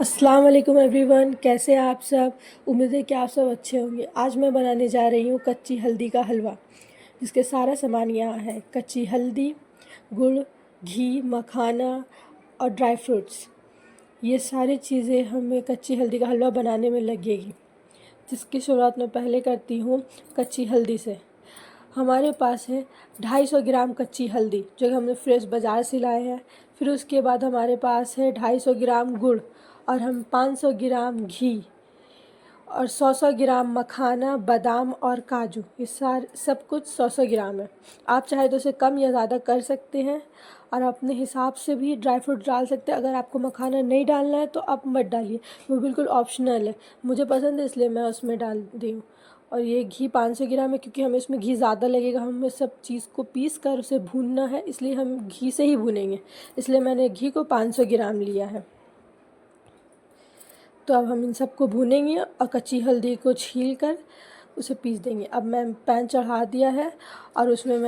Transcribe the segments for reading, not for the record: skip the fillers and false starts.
अस्सलाम वालेकुम एवरीवन, कैसे हैं आप सब। उम्मीद है कि आप सब अच्छे होंगे। आज मैं बनाने जा रही हूँ कच्ची हल्दी का हलवा, जिसके सारा सामान यहाँ है। कच्ची हल्दी, गुड़, घी, मखाना और ड्राई फ्रूट्स। ये सारी चीज़ें हमें कच्ची हल्दी का हलवा बनाने में लगेगी, जिसकी शुरुआत मैं पहले करती हूँ कच्ची हल्दी से। हमारे पास है 250 ग्राम कच्ची हल्दी, जो कि हमने फ्रेश बाज़ार से लाए हैं। फिर उसके बाद हमारे पास है 250 ग्राम गुड़, और हम 500 ग्राम घी और 100 ग्राम मखाना, बादाम और काजू। ये सब कुछ 100 ग्राम है। आप चाहे तो उसे कम या ज़्यादा कर सकते हैं, और अपने हिसाब से भी ड्राई फ्रूट डाल सकते हैं। अगर आपको मखाना नहीं डालना है तो आप मत डालिए, वो बिल्कुल ऑप्शनल है। मुझे पसंद है इसलिए मैं उसमें डाल दी हूँ। और ये घी 500 ग्राम है, क्योंकि हमें इसमें घी ज़्यादा लगेगा। हमें सब चीज़ को पीस कर उसे भूनना है, इसलिए हम घी से ही भूनेंगे। इसलिए मैंने घी को 500 ग्राम लिया है। तो अब हम इन सबको भूनेंगे और कच्ची हल्दी को छील कर उसे पीस देंगे। अब मैं पैन चढ़ा दिया है और इसमें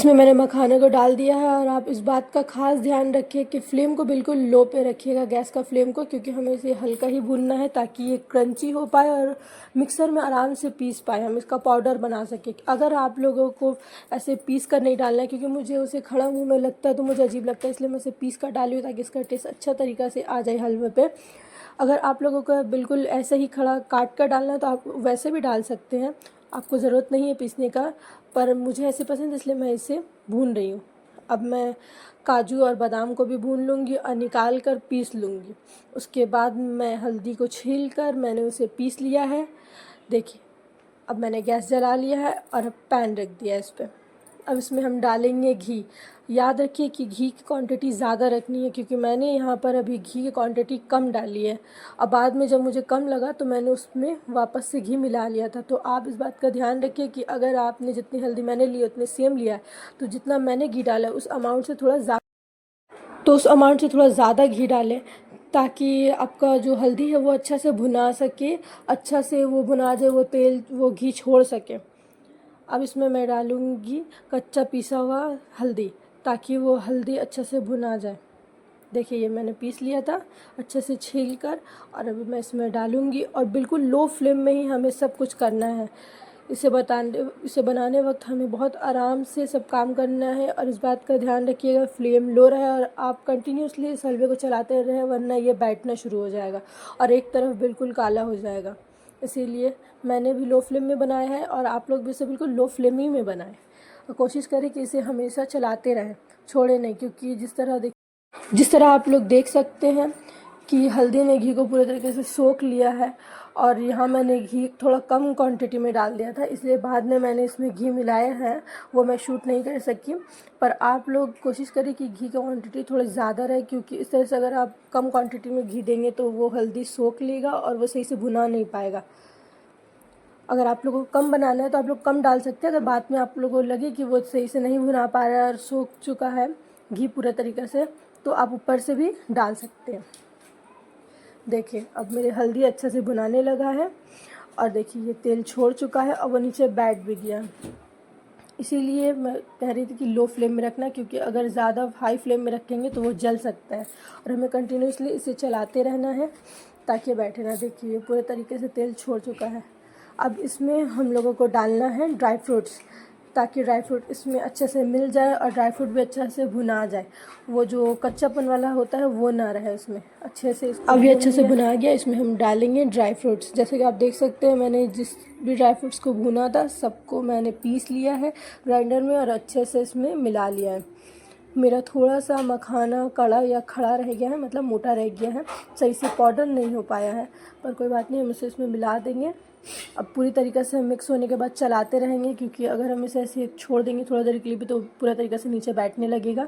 मैंने मखाने को डाल दिया है। और आप इस बात का खास ध्यान रखिए कि फ्लेम को बिल्कुल लो पे रखिएगा, गैस का फ्लेम को, क्योंकि हमें इसे हल्का ही भूनना है ताकि ये क्रंची हो पाए और मिक्सर में आराम से पीस पाए, हम इसका पाउडर बना सकें। अगर आप लोगों को ऐसे पीस कर नहीं डालना है, क्योंकि मुझे उसे खड़ा मुँह में लगता है तो मुझे अजीब लगता है, इसलिए मैं इसे पीस कर डाली हूँ ताकि इसका टेस्ट अच्छा तरीक़ा से आ जाए हलवे पे। अगर आप लोगों को बिल्कुल ऐसे ही खड़ा काट कर डालना है तो आप वैसे भी डाल सकते हैं, आपको ज़रूरत नहीं है पीसने का। पर मुझे ऐसे पसंद इसलिए मैं इसे भून रही हूँ। अब मैं काजू और बादाम को भी भून लूँगी और निकाल कर पीस लूँगी। उसके बाद मैं हल्दी को छील कर मैंने उसे पीस लिया है। देखिए, अब मैंने गैस जला लिया है और अब पैन रख दिया है इस पर। अब इसमें हम डालेंगे घी। याद रखिए कि घी की क्वांटिटी ज़्यादा रखनी है, क्योंकि मैंने यहाँ पर अभी घी की क्वांटिटी कम डाली है। अब बाद में जब मुझे कम लगा तो मैंने उसमें वापस से घी मिला लिया था। तो आप इस बात का ध्यान रखिए कि अगर आपने जितनी हल्दी मैंने ली उतने सेम लिया है, तो जितना मैंने घी डाला उस अमाउंट से थोड़ा ज़्यादा घी डालें, ताकि आपका जो हल्दी है वो अच्छा से भुना सके, अच्छा से वो भुना जाए, वो तेल वो घी छोड़ सके। अब इसमें मैं डालूँगी कच्चा पिसा हुआ हल्दी, ताकि वो हल्दी अच्छे से भुना जाए। देखिए, ये मैंने पीस लिया था अच्छे से छील कर, और अभी मैं इसमें डालूँगी। और बिल्कुल लो फ्लेम में ही हमें सब कुछ करना है। इसे बनाने वक्त हमें बहुत आराम से सब काम करना है, और इस बात का ध्यान रखिएगा फ्लेम लो रहे और आप कंटिन्यूसली इस हलवे को चलाते रहें, वरना ये बैठना शुरू हो जाएगा और एक तरफ बिल्कुल काला हो जाएगा। इसीलिए मैंने भी लो फ्लेम में बनाया है, और आप लोग भी इसे बिल्कुल लो फ्लेम ही में बनाएं। और कोशिश करें कि इसे हमेशा चलाते रहें, छोड़े नहीं, क्योंकि जिस तरह आप लोग देख सकते हैं कि हल्दी ने घी को पूरे तरीके से सोख लिया है। और यहाँ मैंने घी थोड़ा कम क्वांटिटी में डाल दिया था, इसलिए बाद में मैंने इसमें घी मिलाए हैं, वो मैं शूट नहीं कर सकी। पर आप लोग कोशिश करें कि घी का क्वांटिटी थोड़ा ज़्यादा रहे, क्योंकि इस तरह से अगर आप कम क्वांटिटी में घी देंगे तो वो हल्दी सोख लेगा और वो सही से भुना नहीं पाएगा। अगर आप लोगों को कम बनाना है तो आप लोग कम डाल सकते हैं। अगर बाद में आप लोगों को लगे कि वो सही से नहीं भुना पा रहा है और सूख चुका है घी पूरे तरीके से, तो आप ऊपर से भी डाल सकते हैं। देखिए, अब मेरे हल्दी अच्छे से भुनाने लगा है, और देखिए ये तेल छोड़ चुका है और वो नीचे बैठ भी गया। इसीलिए मैं कह रही थी कि लो फ्लेम में रखना, क्योंकि अगर ज़्यादा हाई फ्लेम में रखेंगे तो वो जल सकता है, और हमें कंटिन्यूसली इसे चलाते रहना है ताकि बैठे ना। देखिए, ये पूरे तरीके से तेल छोड़ चुका है। अब इसमें हम लोगों को डालना है ड्राई फ्रूट्स, ताकि ड्राई फ्रूट इसमें अच्छे से मिल जाए और ड्राई फ्रूट भी अच्छे से भुना जाए। वो जो कच्चापन वाला होता है वो ना रहे उसमें, अच्छे से इसको अब ये अच्छे से भुना गया। इसमें हम डालेंगे ड्राई फ्रूट्स। जैसे कि आप देख सकते हैं, मैंने जिस भी ड्राई फ्रूट्स को भुना था सबको मैंने पीस लिया है ग्राइंडर में और अच्छे से इसमें मिला लिया है। मेरा थोड़ा सा मखाना कड़ा या खड़ा रह गया है, मतलब मोटा रह गया है, सही से पाउडर नहीं हो पाया है, पर कोई बात नहीं, हम इसे इसमें मिला देंगे। अब पूरी तरीक़े से मिक्स होने के बाद चलाते रहेंगे, क्योंकि अगर हम इसे ऐसे छोड़ देंगे थोड़ा देर के लिए भी तो पूरा तरीक़े से नीचे बैठने लगेगा।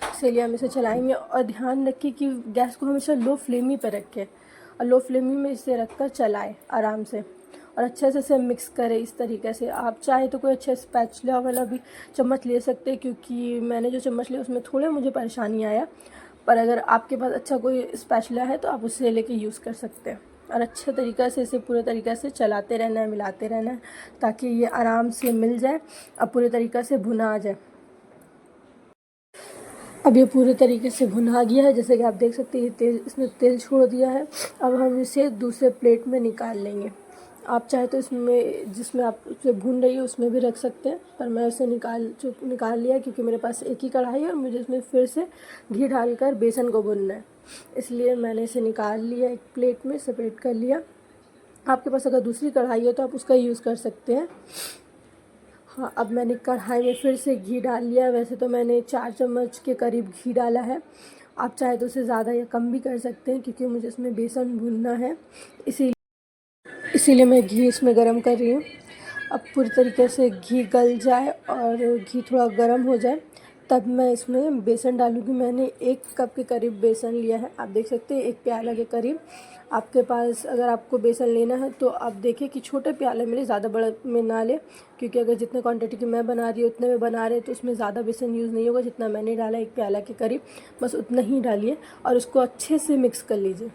इसीलिए हम इसे चलाएंगे, और ध्यान रखिए कि गैस को हमेशा लो फ्लेम ही पर रखें, और लो फ्लेम ही में इसे रख कर चलाएँ आराम से, और अच्छे से इसे मिक्स करें इस तरीके से। आप चाहे तो कोई अच्छे स्पैचुला वाला भी चम्मच ले सकते हैं, क्योंकि मैंने जो चम्मच लिया उसमें थोड़ा मुझे परेशानी आया। पर अगर आपके पास अच्छा कोई स्पैचुला है तो आप उससे लेके यूज़ कर सकते हैं, और अच्छे तरीक़े से इसे पूरे तरीक़े से चलाते रहना है, मिलाते रहना है, ताकि ये आराम से मिल जाए और पूरे तरीक़े से भुना आ जाए। अब ये पूरे तरीके से भुना गया है, जैसे कि आप देख सकते हैं ये तेल, इसने तेल छोड़ दिया है। अब हम इसे दूसरे प्लेट में निकाल लेंगे। आप चाहे तो इसमें जिसमें आप उसे भून रही हो उसमें भी रख सकते हैं, पर मैं उसे निकाल लिया क्योंकि मेरे पास एक ही कढ़ाई है और मुझे इसमें फिर से घी डालकर बेसन को भूनना है, इसलिए मैंने इसे निकाल लिया, एक प्लेट में सेपरेट कर लिया। आपके पास अगर दूसरी कढ़ाई है तो आप उसका यूज़ कर सकते हैं। हाँ, अब मैंने कढ़ाई में फिर से घी डाल लिया। वैसे तो मैंने 4 चम्मच के करीब घी डाला है, आप चाहे तो उसे ज़्यादा या कम भी कर सकते हैं क्योंकि मुझे इसमें बेसन भूनना है, इसीलिए मैं घी इसमें गरम कर रही हूँ। अब पूरी तरीके से घी गल जाए और घी थोड़ा गर्म हो जाए तब मैं इसमें बेसन डालूँगी। मैंने 1 कप के करीब बेसन लिया है, आप देख सकते हैं 1 प्याला के करीब। आपके पास अगर आपको बेसन लेना है तो आप देखिए कि छोटे प्याले में, ज़्यादा बड़ा में ना ले, क्योंकि अगर जितने क्वांटिटी की मैं बना रही हूँ उतने में बना रहे तो उसमें ज़्यादा बेसन यूज़ नहीं होगा। जितना मैंने डाला 1 प्याला के करीब, बस उतना ही डालिए और उसको अच्छे से मिक्स कर लीजिए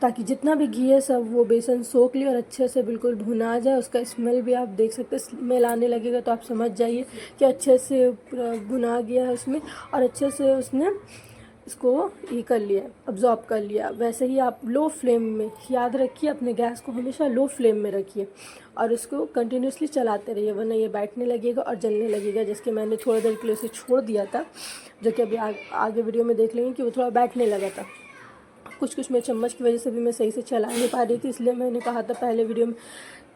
ताकि जितना भी घी है सब वो बेसन सोख ले और अच्छे से बिल्कुल भुना जाए। उसका स्मेल भी आप देख सकते हैं, स्मेल आने लगेगा तो आप समझ जाइए कि अच्छे से पूरा भुना गया है उसमें और अच्छे से उसने इसको ये कर लिया, अब्जॉर्ब कर लिया। वैसे ही आप लो फ्लेम में, याद रखिए अपने गैस को हमेशा लो फ्लेम में रखिए और इसको कंटिन्यूसली चलाते रहिए, वरना ये बैठने लगेगा और जलने लगेगा। जैसे मैंने थोड़ा देर के लिए उसे छोड़ दिया था, जो कि अभी आगे वीडियो में देख लेंगे कि वो थोड़ा बैठने लगा था। कुछ मेरे चम्मच की वजह से भी मैं सही से चला नहीं पा रही थी, इसलिए मैंने कहा था पहले वीडियो में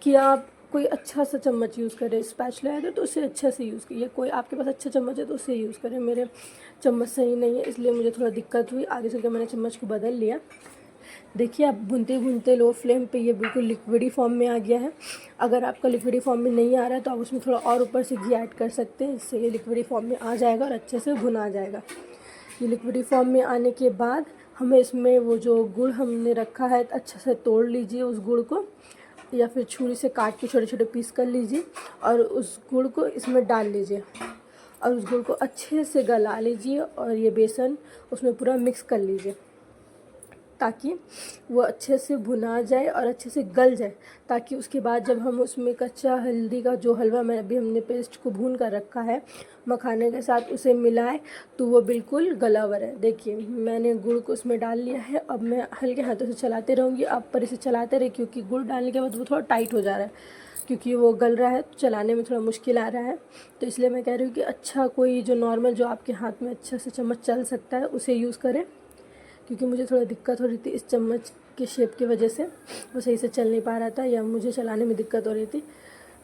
कि आप कोई अच्छा सा चम्मच यूज़ करें। स्पैचुला है तो उसे अच्छे से यूज़ कीजिए, कोई आपके पास अच्छा चम्मच है तो उसे यूज़ करें। मेरे चम्मच सही नहीं है इसलिए मुझे थोड़ा दिक्कत हुई, आगे चल के मैंने चम्मच को बदल लिया। देखिए आप भूनते भूनते लो फ्लेम पे ये बिल्कुल लिक्विडी फॉर्म में आ गया है। अगर आपका लिक्विडी फॉर्म में नहीं आ रहा है तो आप उसमें थोड़ा और ऊपर से घी ऐड कर सकते हैं, इससे ये लिक्विडी फॉर्म में आ जाएगा और अच्छे से भुना जाएगा। ये लिक्विडी फॉर्म में आने के बाद हमें इसमें वो जो गुड़ हमने रखा है अच्छे से तोड़ लीजिए उस गुड़ को, या फिर छुरी से काट के छोटे छोटे पीस कर लीजिए और उस गुड़ को इसमें डाल लीजिए और उस गुड़ को अच्छे से गला लीजिए और ये बेसन उसमें पूरा मिक्स कर लीजिए ताकि वो अच्छे से भुना जाए और अच्छे से गल जाए, ताकि उसके बाद जब हम उसमें कच्चा हल्दी का जो हलवा मैं अभी हमने पेस्ट को भून कर रखा है मखाने के साथ उसे मिलाए तो वो बिल्कुल गला हुआ है। देखिए मैंने गुड़ को उसमें डाल लिया है, अब मैं हल्के हाथों से चलाते रहूँगी, आप पर इसे चलाते रहे क्योंकि गुड़ डालने के बाद वो थोड़ा टाइट हो जा रहा है, क्योंकि वो गल रहा है तो चलाने में थोड़ा मुश्किल आ रहा है। तो इसलिए मैं कह रही हूँ कि अच्छा कोई जो नॉर्मल जो आपके हाथ में अच्छा से चम्मच चल सकता है उसे यूज़ करें, क्योंकि मुझे थोड़ा दिक्कत हो रही थी इस चम्मच के शेप की वजह से, वो सही से चल नहीं पा रहा था या मुझे चलाने में दिक्कत हो रही थी।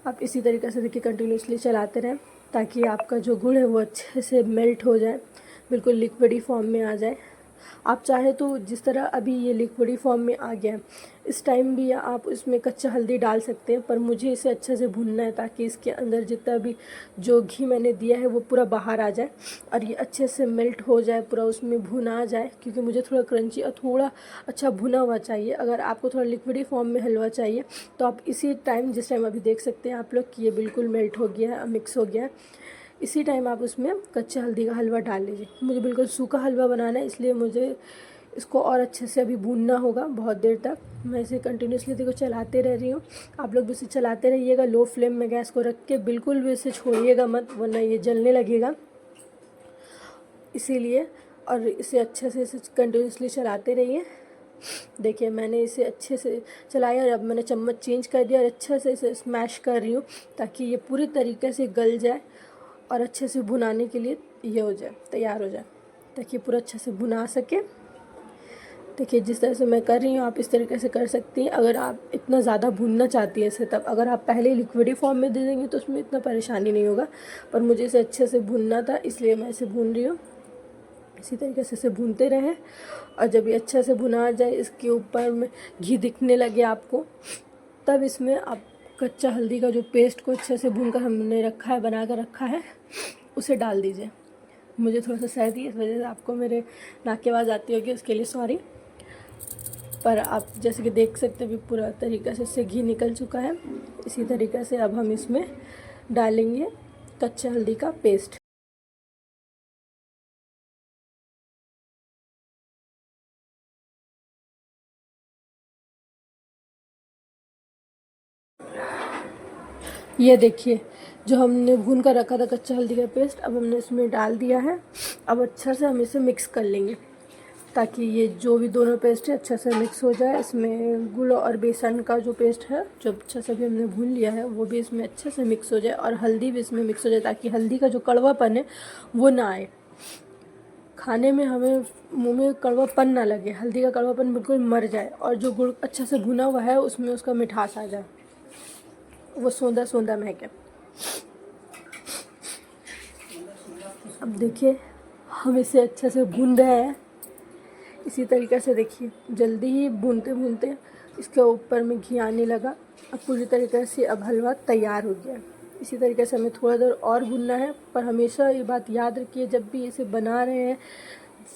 आप इसी तरीके से देखिए कंटिन्यूसली चलाते रहें ताकि आपका जो गुड़ है वो अच्छे से मेल्ट हो जाए, बिल्कुल लिक्विडी फॉर्म में आ जाए। आप चाहे तो जिस तरह अभी ये लिक्विडी फॉर्म में आ गया है इस टाइम भी आप इसमें कच्चा हल्दी डाल सकते हैं, पर मुझे इसे अच्छे से भूनना है ताकि इसके अंदर जितना भी जो घी मैंने दिया है वो पूरा बाहर आ जाए और ये अच्छे से मेल्ट हो जाए, पूरा उसमें भुना जाए, क्योंकि मुझे थोड़ा क्रंची और थोड़ा अच्छा भुना हुआ चाहिए। अगर आपको थोड़ा लिक्विडी फॉर्म में हलवा चाहिए तो आप इसी टाइम, जिस टाइम अभी देख सकते हैं आप लोग कि ये बिल्कुल मेल्ट हो गया है, मिक्स हो गया है, इसी टाइम आप उसमें कच्चा हल्दी का हलवा डाल लीजिए। मुझे बिल्कुल सूखा हलवा बनाना है इसलिए मुझे इसको और अच्छे से अभी भूनना होगा बहुत देर तक। मैं इसे कंटिन्यूसली देखो चलाते रह रही हूँ, आप लोग भी इसे चलाते रहिएगा लो फ्लेम में गैस को रख के, बिल्कुल भी इसे छोड़िएगा मत वरना ये जलने लगेगा, इसीलिए। और इसे अच्छे से इसे कंटिन्यूसली चलाते रहिए। देखिए मैंने इसे अच्छे से चलाया और अब मैंने चम्मच चेंज कर दिया और अच्छे से इसे स्मैश कर रही हूँ ताकि ये पूरी तरीके से गल जाए और अच्छे से भुनाने के लिए ये हो जाए, तैयार हो जाए, ताकि पूरा अच्छे से भुना सके। देखिए जिस तरह से मैं कर रही हूँ आप इस तरीके से कर सकती हैं अगर आप इतना ज़्यादा भूनना चाहती हैं इसे। तब अगर आप पहले ही लिक्विडी फॉर्म में दे देंगे तो उसमें इतना परेशानी नहीं होगा, पर मुझे इसे अच्छे से भूनना था इसलिए मैं इसे भून रही हूँ। इसी तरीके से इसे भूनते रहें और जब ये अच्छे से भुना जाए, इसके ऊपर में घी दिखने लगे आपको, तब इसमें आप कच्चा हल्दी का जो पेस्ट को अच्छे से भून कर हमने रखा है, बना कर रखा है, उसे डाल दीजिए। मुझे थोड़ा सा सर्दी है इस वजह से आपको मेरे नाक की आवाज़ आती होगी, उसके लिए सॉरी। पर आप जैसे कि देख सकते हैं भी पूरा तरीक़े से इससे घी निकल चुका है। इसी तरीक़े से अब हम इसमें डालेंगे कच्चा हल्दी का पेस्ट। ये देखिए जो हमने भून कर रखा था कच्चा हल्दी का पेस्ट, अब हमने इसमें डाल दिया है। अब अच्छा से हम इसे मिक्स कर लेंगे ताकि ये जो भी दोनों पेस्ट है अच्छा से मिक्स हो जाए। इसमें गुड़ और बेसन का जो पेस्ट है जो अच्छा से भी हमने भून लिया है वो भी इसमें अच्छे से मिक्स हो जाए और हल्दी भी इसमें मिक्स हो जाए ताकि हल्दी का जो कड़वापन है वो ना आए, खाने में हमें मुंह में कड़वापन ना लगे, हल्दी का कड़वापन बिल्कुल मर जाए और जो गुड़ अच्छा से भुना हुआ है उसमें उसका मिठास आ जाए, वो सोंधा सोंधा महके। अब देखिए हम इसे अच्छे से भून रहे हैं। इसी तरीके से देखिए जल्दी ही भूनते भूनते इसके ऊपर में घी आने लगा। अब पूरी तरीके से अब हलवा तैयार हो गया। इसी तरीके से हमें थोड़ा देर और भूनना है, पर हमेशा ये बात याद रखिए जब भी इसे बना रहे हैं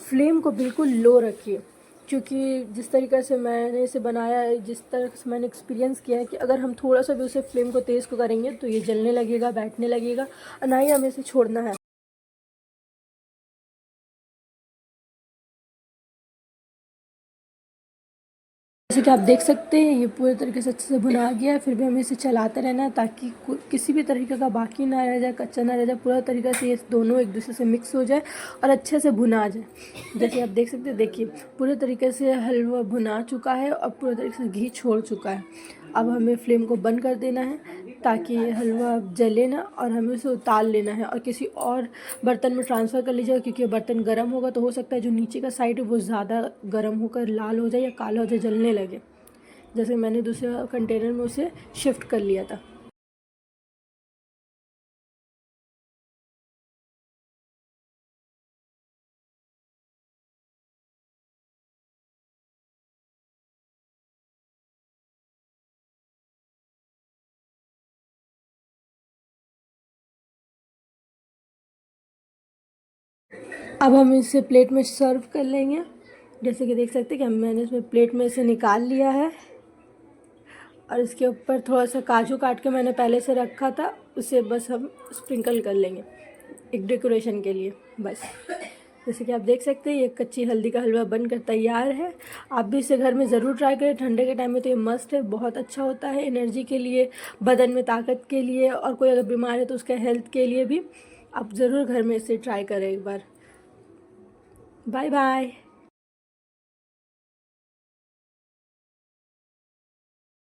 फ्लेम को बिल्कुल लो रखिए, क्योंकि जिस तरीके से मैंने इसे बनाया है, जिस तरह से मैंने एक्सपीरियंस किया है कि अगर हम थोड़ा सा भी उसे फ्लेम को तेज़ को करेंगे तो ये जलने लगेगा, बैठने लगेगा और ना ही हमें इसे छोड़ना है। जैसे कि आप देख सकते हैं ये पूरे तरीके से अच्छे से भुना गया है, फिर भी हमें इसे चलाते रहना है ताकि किसी भी तरीके का बाकी ना रह जाए, कच्चा ना रह जाए। पूरा तरीके से ये दोनों एक दूसरे से मिक्स हो जाए और अच्छे से भुना जाए। जैसे आप देख सकते हैं, देखिए पूरे तरीके से हलवा भुना चुका है और पूरे तरीके से घी छोड़ चुका है। अब हमें फ्लेम को बंद कर देना है ताकि हलवा जले ना और हमें उसे उतार लेना है और किसी और बर्तन में ट्रांसफ़र कर लीजिएगा, क्योंकि बर्तन गर्म होगा तो हो सकता है जो नीचे का साइड है वो ज़्यादा गर्म होकर लाल हो जाए या काला हो जाए, जलने लगे। जैसे मैंने दूसरे कंटेनर में उसे शिफ्ट कर लिया था। अब हम इसे प्लेट में सर्व कर लेंगे। जैसे कि देख सकते हैं कि मैंने इसमें प्लेट में इसे निकाल लिया है और इसके ऊपर थोड़ा सा काजू काट के मैंने पहले से रखा था, उसे बस हम स्प्रिंकल कर लेंगे एक डेकोरेशन के लिए बस। जैसे कि आप देख सकते हैं ये कच्ची हल्दी का हलवा बनकर तैयार है। आप भी इसे घर में ज़रूर ट्राई करें, ठंडे के टाइम में तो ये मस्त है, बहुत अच्छा होता है एनर्जी के लिए, बदन में ताकत के लिए, और कोई अगर बीमार है तो उसके हेल्थ के लिए भी आप ज़रूर घर में इसे ट्राई करें एक बार। Bye bye.